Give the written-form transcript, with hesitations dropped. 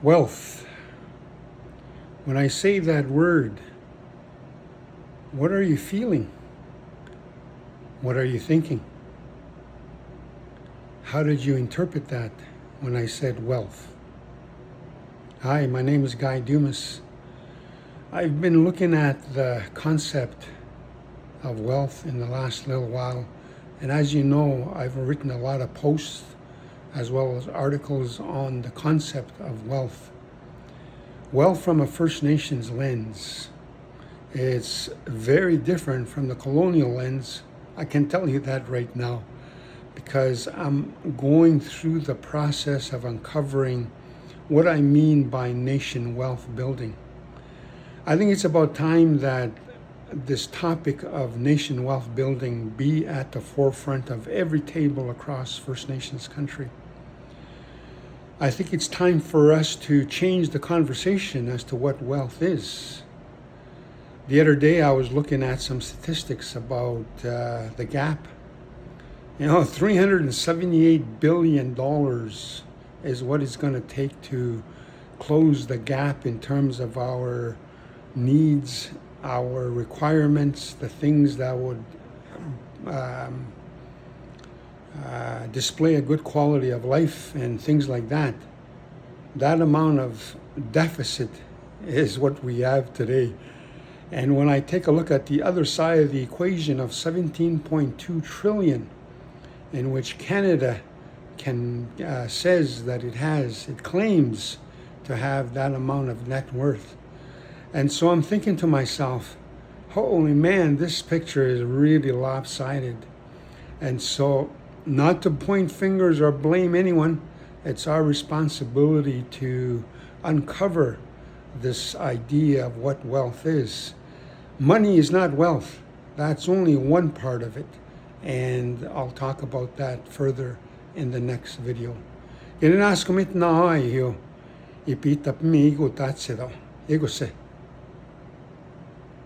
Wealth. When I say that word, what are you feeling? What are you thinking? How did you interpret that when I said wealth? Hi, my name is Guy Dumas. I've been looking at the concept of wealth in the last little while, and as you know, I've written a lot of posts as well as articles on the concept of wealth. Wealth from a First Nations lens. It's very different from the colonial lens. I can tell you that right now because I'm going through the process of uncovering what I mean by nation wealth building. I think it's about time that this topic of nation wealth building be at the forefront of every table across First Nations country. I think it's time for us to change the conversation as to what wealth is. The other day I was looking at some statistics about the gap. $378 billion is what it's going to take to close the gap in terms of our needs, our requirements, the things that would display a good quality of life and things like that. That amount of deficit is what we have today. And when I take a look at the other side of the equation of 17.2 trillion, in which Canada says that it claims to have that amount of net worth. And so I'm thinking to myself, holy man, this picture is really lopsided. And so, not to point fingers or blame anyone, it's our responsibility to uncover this idea of what wealth is. Money is not wealth. That's only one part of it. And I'll talk about that further in the next video. Ipitap mi igo tatse daw. Igo se.